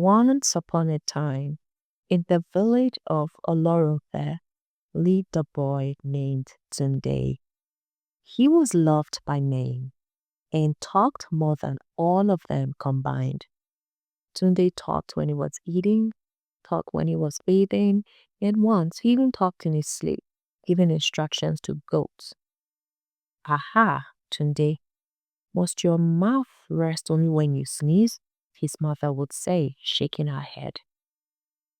Once upon a time, in the village of Olorunfe, lived a boy named Tunde. He was loved by many and talked more than all of them combined. Tunde talked when he was eating, talked when he was bathing, and once he even talked in his sleep, giving instructions to goats. Aha, Tunde, must your mouth rest only when you sneeze? His mother would say, shaking her head.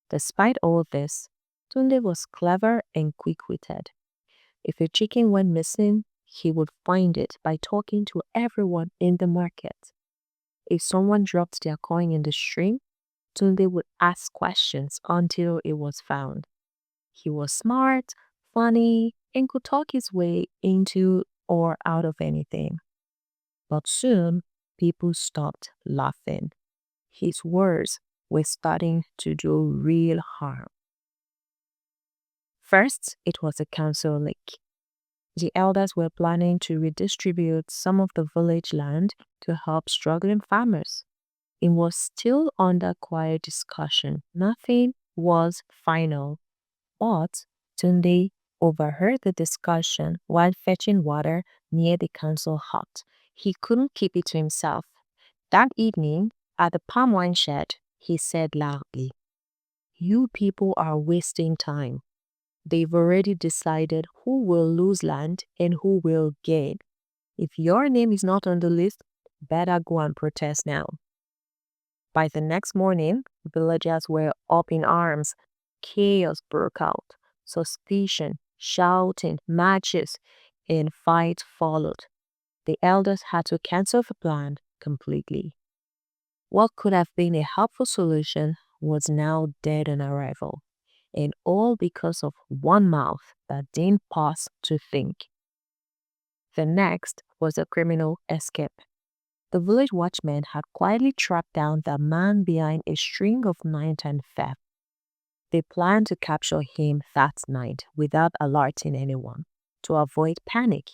Despite all this, Tunde was clever and quick witted. If a chicken went missing, he would find it by talking to everyone in the market. If someone dropped their coin in the stream, Tunde would ask questions until it was found. He was smart, funny, and could talk his way into or out of anything. But soon, people stopped laughing. His words were starting to do real harm. First, it was a council leak. The elders were planning to redistribute some of the village land to help struggling farmers. It was still under quiet discussion. Nothing was final, but Tunde overheard the discussion while fetching water near the council hut. He couldn't keep it to himself. That evening, at the palm wine shed, he said loudly, "You people are wasting time. They've already decided who will lose land and who will gain. If your name is not on the list, better go and protest now." By the next morning, villagers were up in arms. Chaos broke out. Suspicion, shouting, matches, and fight followed. The elders had to cancel the plan completely. What could have been a helpful solution was now dead on arrival, and all because of one mouth that didn't pause to think. The next was a criminal escape. The village watchman had quietly tracked down the man behind a string of nighttime theft. They planned to capture him that night without alerting anyone to avoid panic.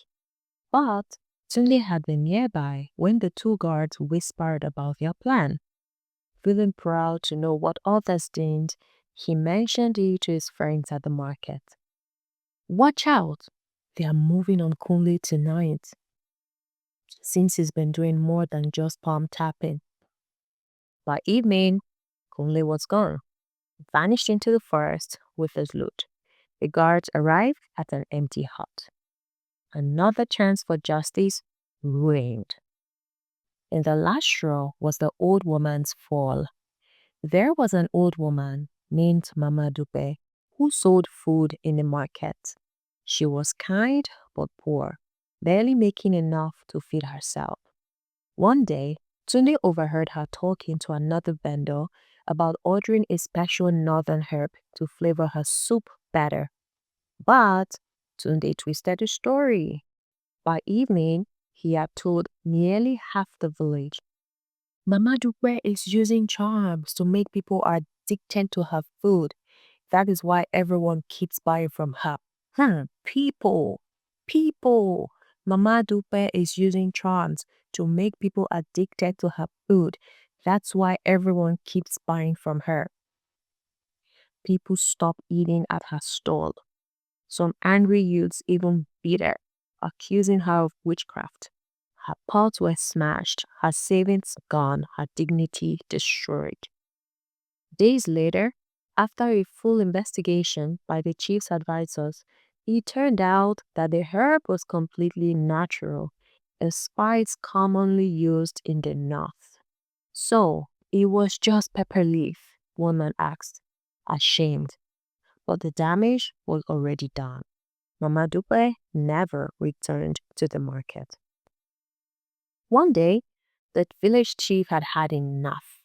But Tunde had been nearby when the two guards whispered about their plan. Feeling proud to know what others didn't, he mentioned it to his friends at the market. "Watch out! They are moving on Kunle tonight." Since he's been doing more than just palm tapping. By evening, Kunle was gone, vanished into the forest with his loot. The guards arrived at an empty hut. Another chance for justice ruined. And the last straw was the old woman's fall. There was an old woman named Mama Dupe who sold food in the market. She was kind but poor, barely making enough to feed herself. One day, Tunde overheard her talking to another vendor about ordering a special northern herb to flavor her soup better. But Tunde twisted the story. By evening, he had told nearly half the village. "Mama Dupe is using charms to make people addicted to her food. That is why everyone keeps buying from her." People, people. Mama Dupe is using charms to make people addicted to her food. That's why everyone keeps buying from her. People stopped eating at her stall. Some angry youths even beat her, accusing her of witchcraft. Her pots were smashed, her savings gone, her dignity destroyed. Days later, after a full investigation by the chief's advisors, it turned out that the herb was completely natural, a spice commonly used in the north. "So, it was just pepper leaf?" one man asked, ashamed. But the damage was already done. Mama Dupe never returned to the market. One day, the village chief had had enough.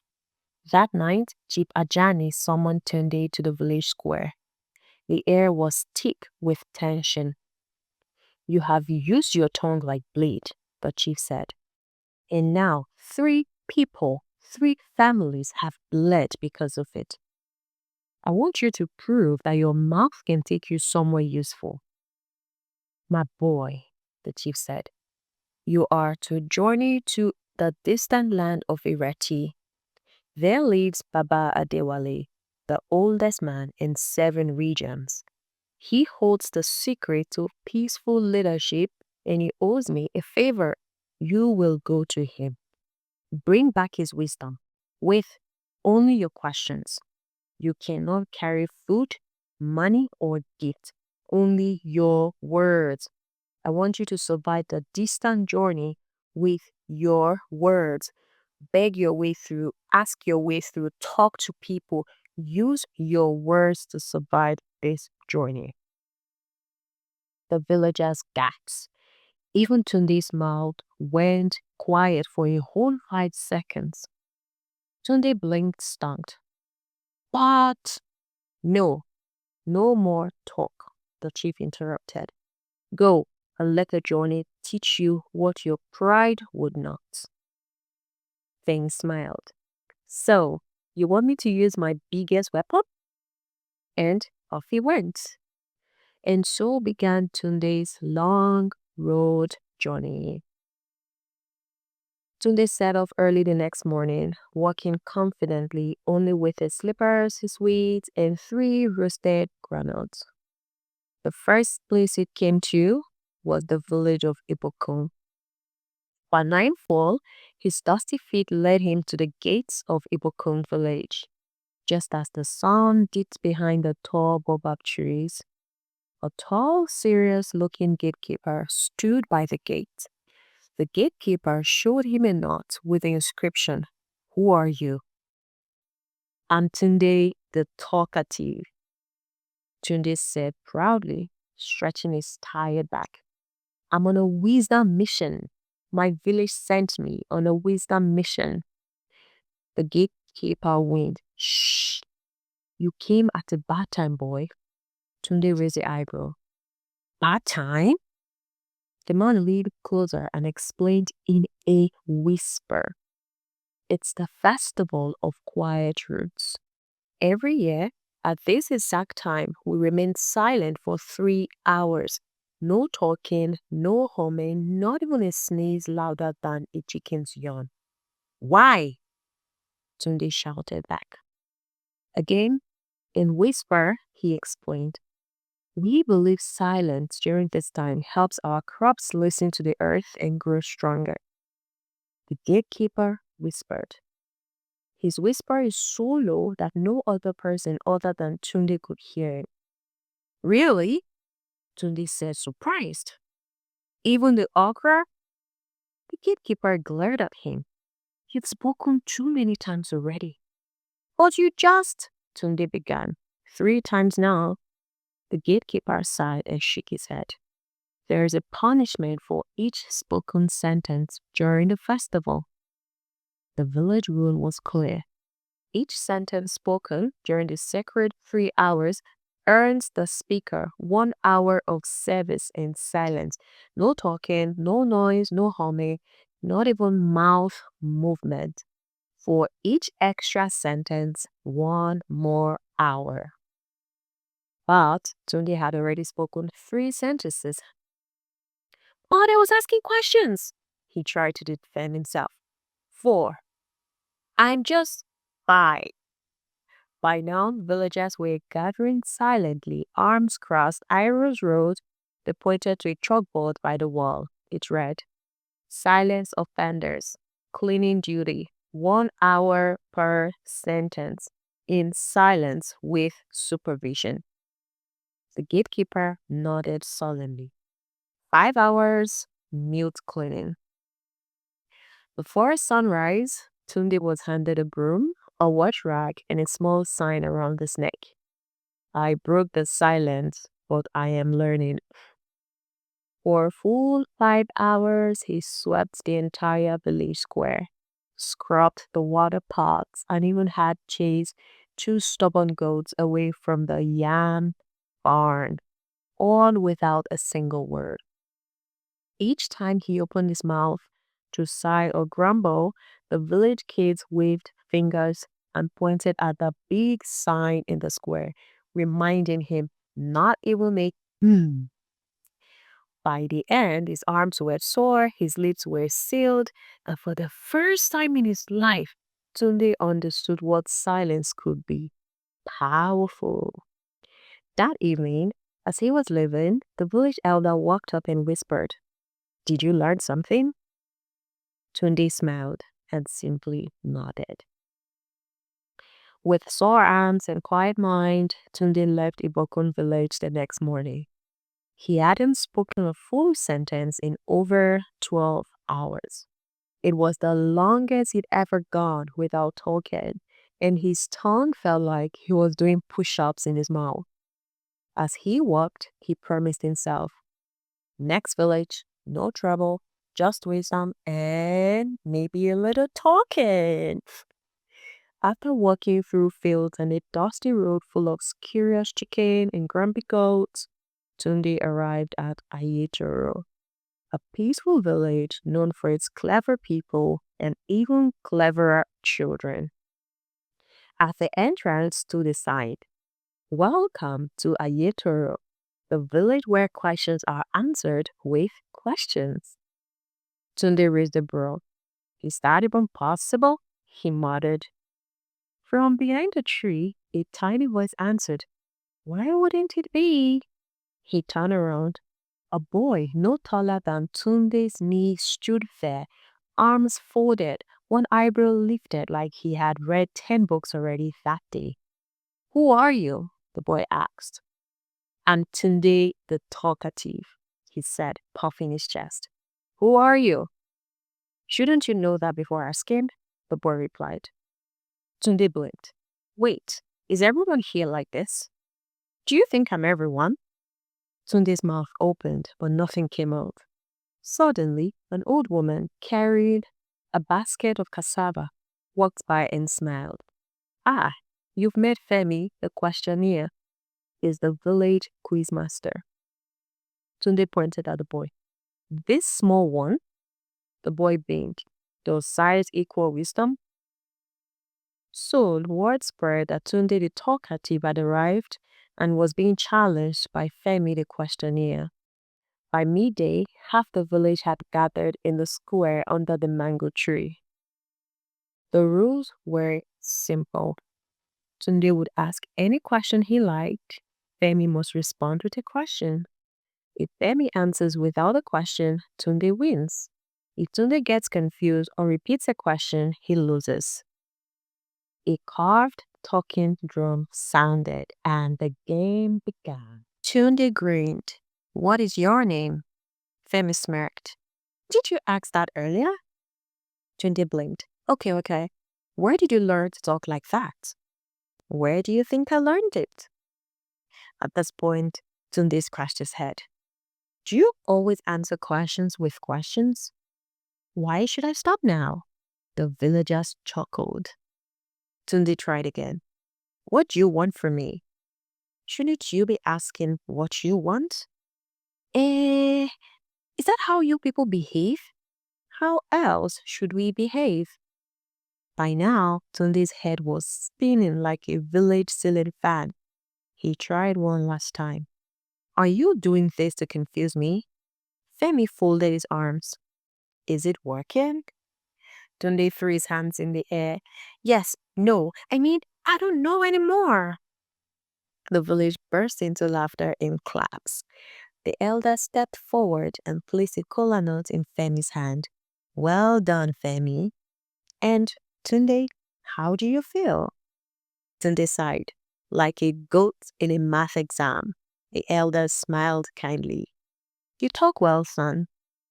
That night, Chief Ajani summoned Tunde to the village square. The air was thick with tension. "You have used your tongue like blade," the chief said. "And now 3 families have bled because of it. I want you to prove that your mouth can take you somewhere useful." "My boy," the chief said, "you are to journey to the distant land of Ireti. There lives Baba Adewale, the oldest man in 7 regions. He holds the secret to peaceful leadership and he owes me a favor. You will go to him. Bring back his wisdom with only your questions. You cannot carry food, money, or gift, only your words. I want you to survive the distant journey with your words. Beg your way through, ask your way through, talk to people. Use your words to survive this journey. The villagers gasped. Even Tunde's mouth went quiet for a whole 5 seconds. Tunde blinked, stunned. But no, no more talk, the chief interrupted. Go and let the journey teach you what your pride would not. Feng smiled. So, you want me to use my biggest weapon? And off he went. And so began Tunde's long road journey. Tunde set off early the next morning, walking confidently only with his slippers, his sweets, and 3 roasted granules. The first place it came to was the village of Ibokun. By nightfall, his dusty feet led him to the gates of Ibokun village. Just as the sun dipped behind the tall baobab trees, a tall, serious-looking gatekeeper stood by the gate. The gatekeeper showed him a note with the inscription, Who are you? I'm Tunde The Talkative, Tunde said proudly, stretching his tired back. I'm on a wisdom mission. My village sent me on a wisdom mission. The gatekeeper winked. Shh! You came at a bad time, boy. Tunde raised the eyebrow. Bad time? The man leaned closer and explained in a whisper. It's the festival of quiet roots. Every year, at this exact time, we remain silent for 3 hours. No talking, no humming, not even a sneeze louder than a chicken's yawn. Why? Tunde shouted back. Again, in whisper, he explained. We believe silence during this time helps our crops listen to the earth and grow stronger. The gatekeeper whispered. His whisper is so low that no other person other than Tunde could hear it. Really? Tunde said, surprised. Even the okra? The gatekeeper glared at him. You've spoken too many times already. But you just, Tunde began. 3 times now. The gatekeeper sighed and shook his head. There is a punishment for each spoken sentence during the festival. The village rule was clear. Each sentence spoken during the sacred 3 hours earns the speaker 1 hour of service in silence. No talking, no noise, no humming, not even mouth movement. For each extra sentence, 1 more hour. But Tunde had already spoken 3 sentences. But I was asking questions. He tried to defend himself. 4. I'm just 5. By now, villagers were gathering silently, arms crossed, arrows rolled. They pointed to a chalkboard by the wall. It read, Silence offenders, cleaning duty, 1 hour per sentence, in silence with supervision. The gatekeeper nodded solemnly. 5 hours, mute cleaning. Before sunrise, Tunde was handed a broom, a watch rag, and a small sign around his neck. I broke the silence, but I am learning. For a full 5 hours, he swept the entire village square, scrubbed the water pots, and even had chased 2 stubborn goats away from the yam barn, all without a single word. Each time he opened his mouth to sigh or grumble, the village kids waved fingers and pointed at the big sign in the square, reminding him not even make hmm. By the end, his arms were sore, his lips were sealed, and for the first time in his life, Tunde understood what silence could be powerful. That evening, as he was leaving, the village elder walked up and whispered, "Did you learn something?" Tunde smiled and simply nodded. With sore arms and quiet mind, Tunde left Ibokun village the next morning. He hadn't spoken a full sentence in over 12 hours. It was the longest he'd ever gone without talking, and his tongue felt like he was doing push ups in his mouth. As he walked, he promised himself, "Next village, no trouble, just wisdom and maybe a little talking." After walking through fields and a dusty road full of curious chicken and grumpy goats, Tunde arrived at Ayetoro, a peaceful village known for its clever people and even cleverer children. At the entrance stood a sign, "Welcome to Ayetoro, the village where questions are answered with questions." Tunde raised a brow. "Is that even possible?" he muttered. From behind a tree, a tiny voice answered, "Why wouldn't it be?" He turned around. A boy no taller than Tunde's knee stood there, arms folded, one eyebrow lifted like he had read 10 books already that day. "Who are you?" the boy asked. "I'm Tunde the Talkative," he said, puffing his chest. "Who are you?" "Shouldn't you know that before asking?" the boy replied. Tunde blinked. "Wait, is everyone here like this? Do you think I'm everyone?" Tunde's mouth opened, but nothing came out. Suddenly, an old woman carrying a basket of cassava walked by and smiled. "Ah, you've met Femi, the questionnaire, is the village quizmaster." Tunde pointed at the boy. "This small one?" The boy beamed. "Does size equal wisdom?" Soon, word spread that Tunde the Talkative had arrived and was being challenged by Femi the questionnaire. By midday, half the village had gathered in the square under the mango tree. The rules were simple. Tunde would ask any question he liked. Femi must respond with a question. If Femi answers without a question, Tunde wins. If Tunde gets confused or repeats a question, he loses. A carved talking drum sounded and the game began. Tunde grinned. "What is your name?" Femi smirked. "Did you ask that earlier?" Tunde blinked. Okay. Where did you learn to talk like that?" "Where do you think I learned it?" At this point, Tunde scratched his head. "Do you always answer questions with questions?" "Why should I stop now?" The villagers chuckled. Tunde tried again. "What do you want from me?" "Shouldn't you be asking what you want?" "Eh, is that how you people behave?" "How else should we behave?" By now, Tunde's head was spinning like a village ceiling fan. He tried one last time. "Are you doing this to confuse me?" Femi folded his arms. "Is it working?" Tunde threw his hands in the air. "Yes, no, I don't know anymore." The village burst into laughter in claps. The elder stepped forward and placed a kola nut in Femi's hand. "Well done, Femi." "And Tunde, how do you feel?" Tunde sighed, like a goat in a math exam. The elder smiled kindly. "You talk well, son,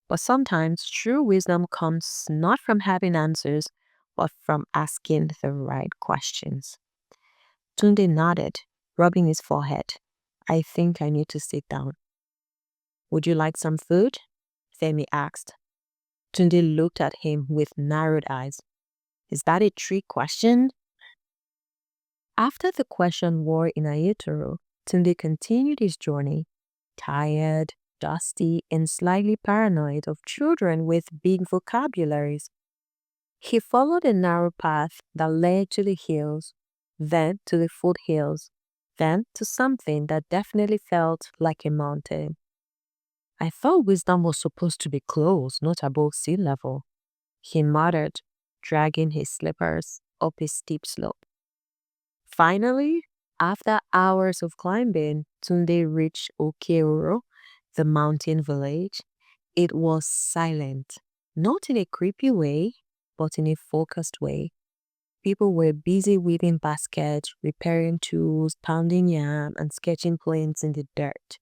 but sometimes true wisdom comes not from having answers, but from asking the right questions." Tunde nodded, rubbing his forehead. "I think I need to sit down." "Would you like some food?" Femi asked. Tunde looked at him with narrowed eyes. "Is that a trick question?" After the question war in Ayetoro, Tunde continued his journey, tired, dusty, and slightly paranoid of children with big vocabularies. He followed a narrow path that led to the hills, then to the foothills, then to something that definitely felt like a mountain. "I thought wisdom was supposed to be close, not above sea level," he muttered, dragging his slippers up a steep slope. Finally, after hours of climbing, Tunde reached Okeoro, the mountain village. It was silent, not in a creepy way, but in a focused way. People were busy weaving baskets, repairing tools, pounding yam, and sketching planes in the dirt.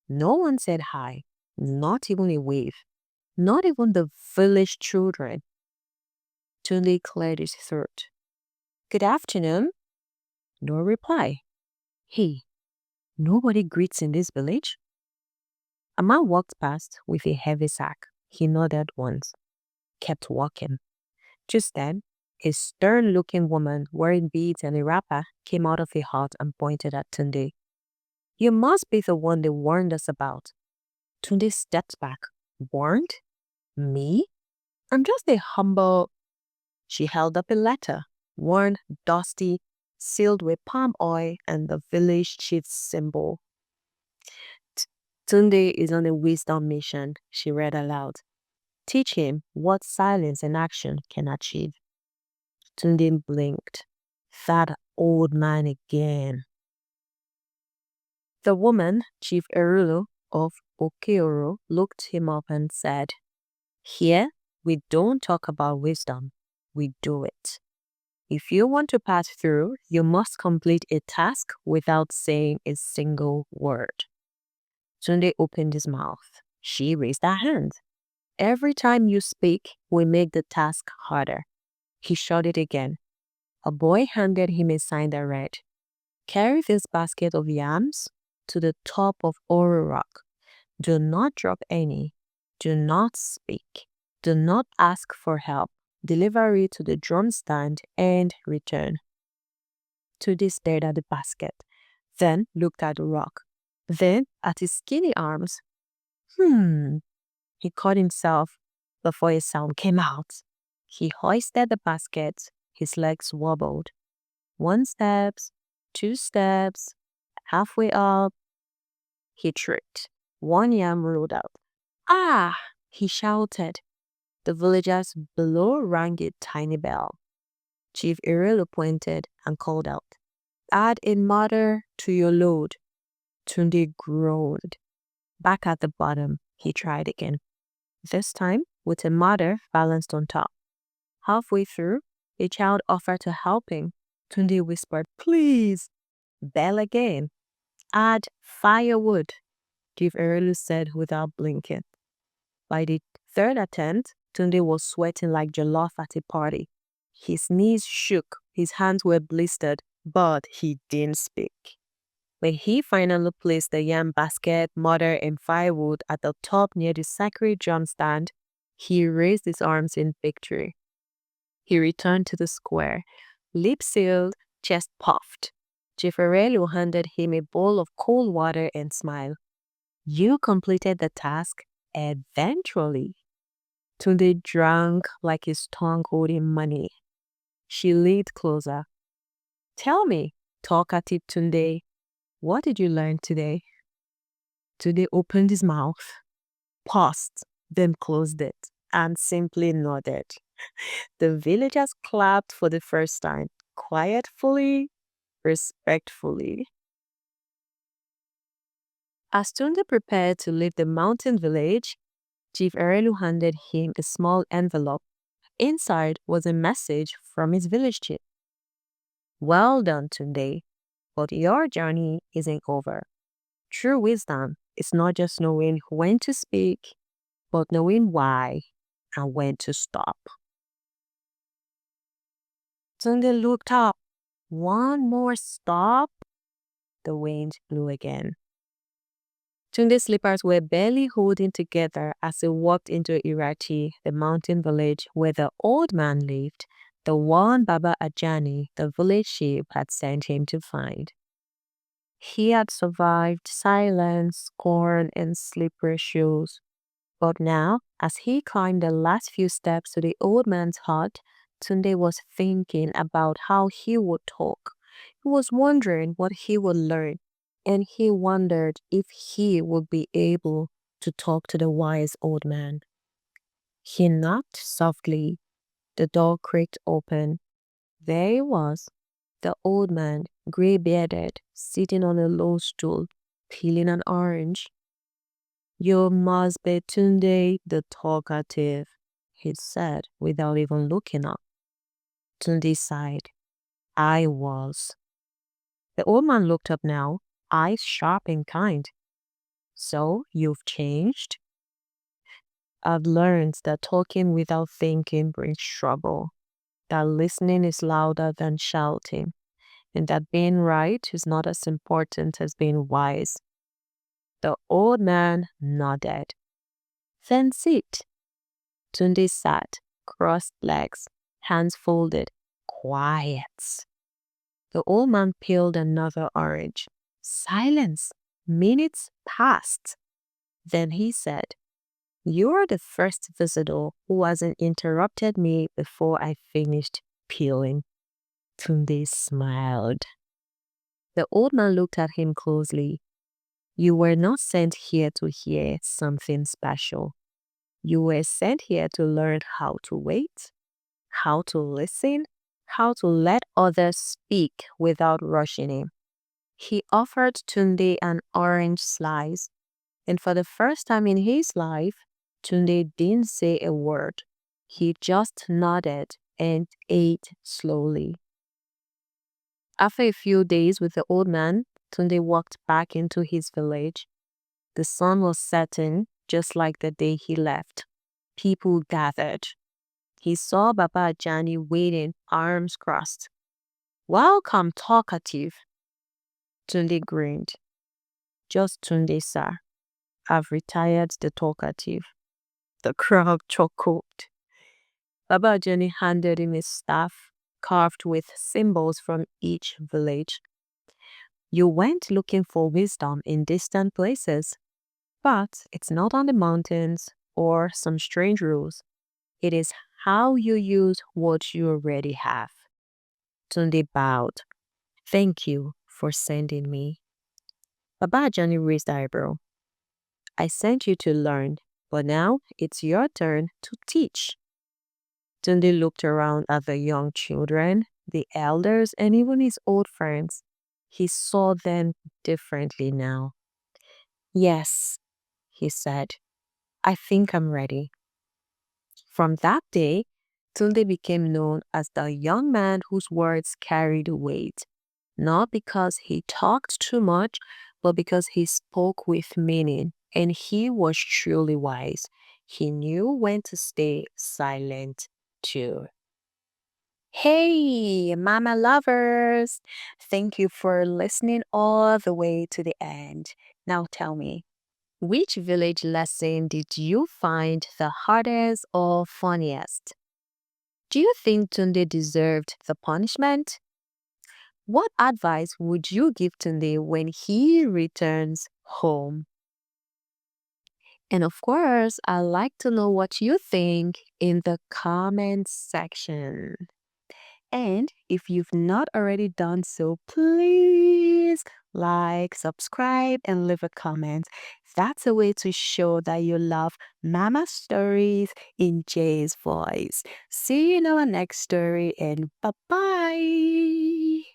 No one said hi, not even a wave, not even the village children. Tunde cleared his throat. Good afternoon. No reply. Hey, nobody greets in this village? A man walked past with a heavy sack. He nodded once, kept walking. Just then, a stern looking woman wearing beads and a wrapper came out of a hut and pointed at Tunde. You must be the one they warned us about. Tunde stepped back. Warned? Me? I'm just a humble. She held up a letter, worn, dusty, sealed with palm oil and the village chief's symbol. Tunde is on a wisdom mission, she read aloud. Teach him what silence and action can achieve. Tunde blinked. That old man again. The woman, Chief Erulu of Okeoro, looked him up and said, Here, we don't talk about wisdom, we do it. If you want to pass through, you must complete a task without saying a single word. Tunde opened his mouth. She raised her hand. Every time you speak, we make the task harder. He shouted again. A boy handed him a sign that read, Carry this basket of yams to the top of Oro Rock. Do not drop any. Do not speak. Do not ask for help. Deliver it to the drum stand and return. Tudi stared at the basket, then looked at the rock, then at his skinny arms. He caught himself before a sound came out. He hoisted the basket, his legs wobbled. 1 step, 2 steps, halfway up, he tripped. 1 yam rolled out. Ah! He shouted. The villagers below rang a tiny bell. Chief Irelu pointed and called out, Add a mother to your load. Tunde groaned. Back at the bottom, he tried again. This time, with a mother balanced on top. Halfway through, a child offered to help him. Tunde whispered, Please. Bell again. Add firewood, Chief Irelu said without blinking. By the 3rd attempt, Tunde was sweating like jollof at a party. His knees shook, his hands were blistered, but he didn't speak. When he finally placed the yam basket, mortar, and firewood at the top near the sacred drum stand, he raised his arms in victory. He returned to the square, lips sealed, chest puffed. Jefferello handed him a bowl of cold water and smiled. You completed the task eventually. Tunde drank like his tongue owed him money. She leaned closer. Tell me, talkative Tunde, what did you learn today? Tunde opened his mouth, paused, then closed it, and simply nodded. The villagers clapped for the first time, quietly, respectfully. As Tunde prepared to leave the mountain village, Chief Erelu handed him a small envelope. Inside was a message from his village chief. Well done, Tunde, but your journey isn't over. True wisdom is not just knowing when to speak, but knowing why and when to stop. Tunde looked up. One more stop? The wind blew again. Tunde's slippers were barely holding together as he walked into Irati, the mountain village where the old man lived, the one Baba Ajani, the village chief, had sent him to find. He had survived silence, scorn, and slippery shoes. But now, as he climbed the last few steps to the old man's hut, Tunde was thinking about how he would talk. He was wondering what he would learn, and he wondered if he would be able to talk to the wise old man. He knocked softly. The door creaked open. There he was, the old man, gray bearded, sitting on a low stool, peeling an orange. You must be Tunde the Talkative, he said without even looking up. Tunde sighed. I was. The old man looked up now, eyes sharp and kind. So you've changed? I've learned that talking without thinking brings trouble, that listening is louder than shouting, and that being right is not as important as being wise. The old man nodded. Then sit. Tunde sat, crossed legs, hands folded. Quiet. The old man peeled another orange. Silence. Minutes passed. Then he said, You're the first visitor who hasn't interrupted me before I finished peeling. Tunde smiled. The old man looked at him closely. You were not sent here to hear something special. You were sent here to learn how to wait, how to listen, how to let others speak without rushing in. He offered Tunde an orange slice, and for the first time in his life, Tunde didn't say a word. He just nodded and ate slowly. After a few days with the old man, Tunde walked back into his village. The sun was setting, just like the day he left. People gathered. He saw Baba Ajani waiting, arms crossed. Welcome, talkative. Tunde grinned. Just Tunde, sir. I've retired the talkative. The crowd chuckled. Baba Ajani handed him his staff, carved with symbols from each village. You went looking for wisdom in distant places, but it's not on the mountains or some strange rules. It is how you use what you already have. Tunde bowed. Thank you for sending me. Baba Ajani raised the eyebrow. I sent you to learn, but now it's your turn to teach. Tunde looked around at the young children, the elders, and even his old friends. He saw them differently now. Yes, he said, I think I'm ready. From that day, Tunde became known as the young man whose words carried weight, not because he talked too much, but because he spoke with meaning, and he was truly wise. He knew when to stay silent too. Hey, mama lovers! Thank you for listening all the way to the end. Now tell me, which village lesson did you find the hardest or funniest? Do you think Tunde deserved the punishment? What advice would you give Tunde when he returns home? And of course, I'd like to know what you think in the comment section. And if you've not already done so, please like, subscribe, and leave a comment. That's a way to show that you love Mama Stories in Jay's voice. See you in our next story, and bye bye.